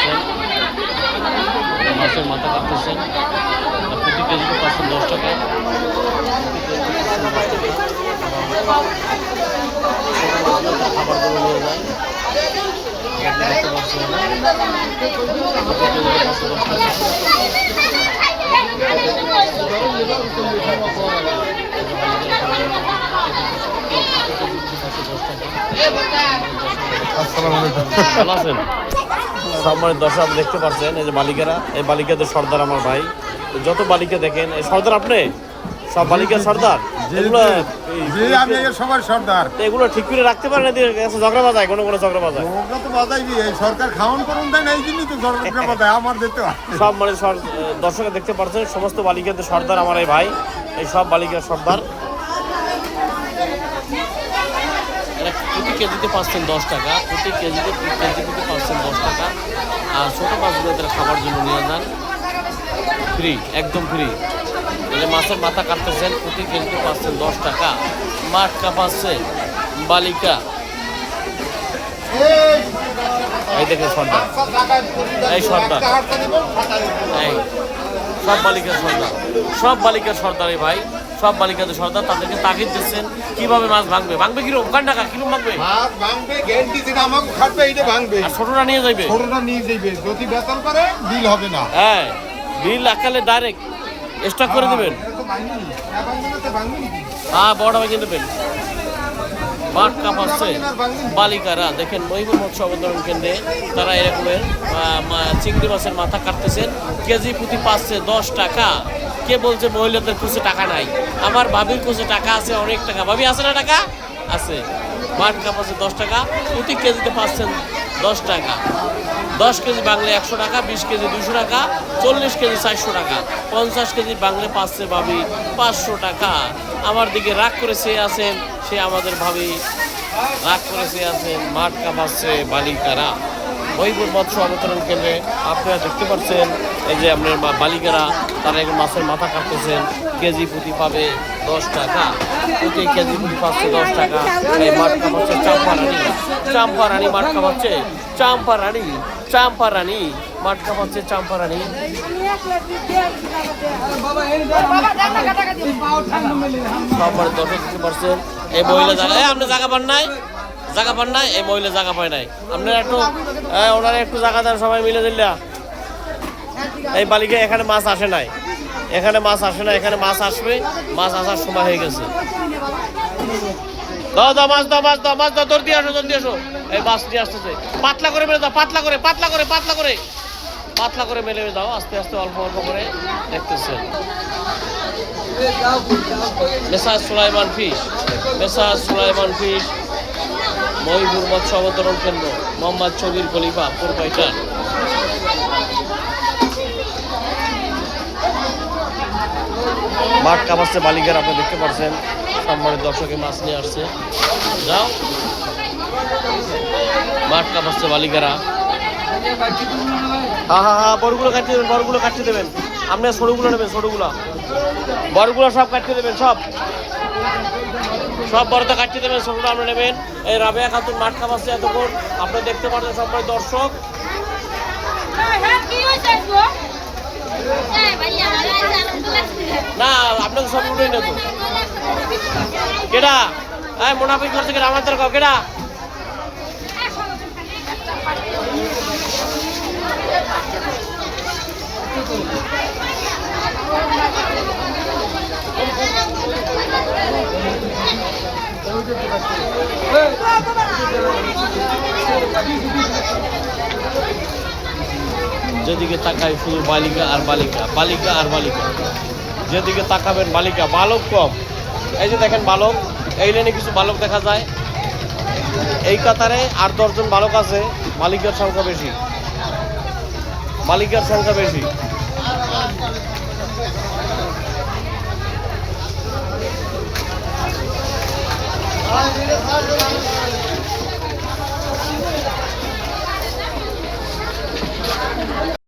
পাচ্ছেন, মাছের মাথা কাটতেছেন। প্রতি কেজিতে পাচ্ছেন 10 টাকা। খাবারগুলো নিয়ে যায়, দেখতে পাচ্ছেন। ভালো আছেন? সম্মানিত দর্শক, আপনি দেখতে পাচ্ছেন এই যে বালিকারা, এই বালিকাদের সর্দার আমার ভাই। যত বালিকা দেখেন, এই সর্দার আপনি সব বালিকার সর্দার। সবার সর্দার এগুলো ঠিক করে রাখতে পারেন, ঝগড়া বাজায়, কোনো ঝগড়া বাজায়। সরকার খাওয়ান করুন দেয় না, এই জন্যই তো ঝগড়া বাজায় আমার দেখতে। সব মানে দর্শক দেখতে পাচ্ছেন, সমস্ত বালিকাদের সর্দার আমার এই ভাই, এই সব বালিকার সর্দার। প্রতি কেজিতে পাচ্ছেন 10 টাকা, প্রতি কেজিতে পাচ্ছেন 10 টাকা। আর ছোটো মাছগুলো তারা খাবার জন্য নিয়ে যান, ফ্রি, একদম ফ্রি। এই যে মাছের মাথা কাটতেছেন, প্রতি কেজিতে পাচ্ছেন 10 টাকা। মাটকা পাচ্ছে বালিকা, এই দেখেন সর্দার, এই সর্দার, এই সব বালিকার সর্দার, সব বালিকার সর্দার এই ভাই, সব বালিকাদের সর্দার। তাদেরকে তাগিদ দিচ্ছেন কিভাবে মাছ ভাঙবে, ভাঙবে কিরকম, ওখান টাকা কিরকম ভাঙবে, ছোটরা নিয়ে যাইবে, যদি বেতন করে বিল হবে না। হ্যাঁ, বিল আকালে ডাইরেক্ট স্টক করে দেবেন। হ্যাঁ, বড় ভাঙিয়ে দেবেন। মাঠ কাঁপাচ্ছে বালিকারা, দেখেন মহিপুর মৎস্য অবতরণ কেন্দ্রে তারা এরকমের চিংড়ি মাছের মাথা কাটতেছেন। কেজি প্রতি পাচ্ছে 10 টাকা। কে বলছে মহিলাদের কুচে টাকা নাই? আমার ভাবির কুচে টাকা আছে, অনেক টাকা। ভাবি আছে না টাকা? আছে। মাঠ কাঁপাচ্ছে 10 টাকা, প্রতি কেজিতে পাচ্ছেন 10 টাকা। 10 কেজি বাংলে 100 টাকা, 20 কেজি 200 টাকা, 40 কেজি 400 টাকা, 50 কেজি বাংলে পাচ্ছে ভাবি 500 টাকা। আমার দিকে রাগ করে চেয়ে আছেন, সে আমাদের ভাবি রাগ করে চেয়ে আছেন। মাঠ কাঁপাচ্ছে বালিকারা, মহিপুর মৎস্য অবতরণ কেন্দ্রে আপনারা দেখতে পাচ্ছেন। এই যে আপনার বালিকারা, তারা এখন মাছের মাথা কাটতেছেন। কেজি প্রতি পাবে 10 টাকা, প্রতি কেজি প্রতি পাচ্ছে 10 টাকা। এই মাঠ কাঁপাচ্ছে চাম্পারানি, চাম্পারানি মাঠ কাঁপাচ্ছে, চাম্পারানি, চাম্পারানি মাঠ কাঁপাচ্ছে, চাম্পারানি। সবার দর্শক দেখতে পাচ্ছেন। এই মহিলা জায়গা, আপনি জায়গা পান নাই, জায়গা পান নাই, এই মহিলা জায়গা পায় নাই। আপনারা একটু ওনারা একটু জায়গা দেন, সবাই মিলে দিল্লা। এই বালিকা এখানে মাছ আসে নাই, এখানে মাছ আসে না, এখানে মাছ আসবে, মাছ আসার সময় হয়ে গেছে। দাও দাও মাছ দাও, মাছ দাও, মাছ দাও, দৌড় দিয়ে আসো, দৌড় দিয়ে আসো। এই মাছ নিয়ে আসতেছে, পাতলা করে মেলে দাও, পাতলা করে, পাতলা করে, পাতলা করে, পাতলা করে মেলে দাও, আস্তে আস্তে অল্প অল্প করে। দেখতেছেন মেসাজ সুলাইমান ফিশ, মেসাজ সুলাইমান ফিশ, মহিপুর মৎস্য অবতরণ কেন্দ্র, মোহাম্মদ চৌধুরী খলিফা, পূর্বাইটার। মাঠ কাঁপাচ্ছে বালিকার, আপনি দেখতে পাচ্ছেন। সম্মানিত দর্শকে মাছ নিয়ে আসছে, যাও। মাঠ কাঁপাচ্ছে বালিকারা। হ্যাঁ হ্যাঁ হ্যাঁ, বড়গুলো কাটিয়ে দেবেন, বড়গুলো কাটিয়ে দেবেন। আপনি সরুগুলো নেবেন, সরুগুলো, বড়গুলো সব কাটিয়ে দেবেন, সব সব বড়টা কাটিয়ে দেবেন, ছোটটা আপনি নেবেন। এই রাবেয়া খাতুন মাঠ কাঁপাচ্ছে এতক্ষণ, আপনি দেখতে পাচ্ছেন সম্মানিত দর্শক। না, আপনাকে সব উঠেই না তো। কেডা? হ্যাঁ, মুনাফিক করছে কেডা? আমার দরকার কেডা? যেদিকে তাকাই শুধু বালিকা আর বালিকা, বালিকা আর বালিকা। যেদিকে তাকাবেন বালিকা, বালক কম। এই যে দেখেন বালক, এই লাইনে কিছু বালক দেখা যায়। এই কাতারে 8-10 জন বালক আছে, বালিকার সংখ্যা বেশি, বালিকার সংখ্যা বেশি।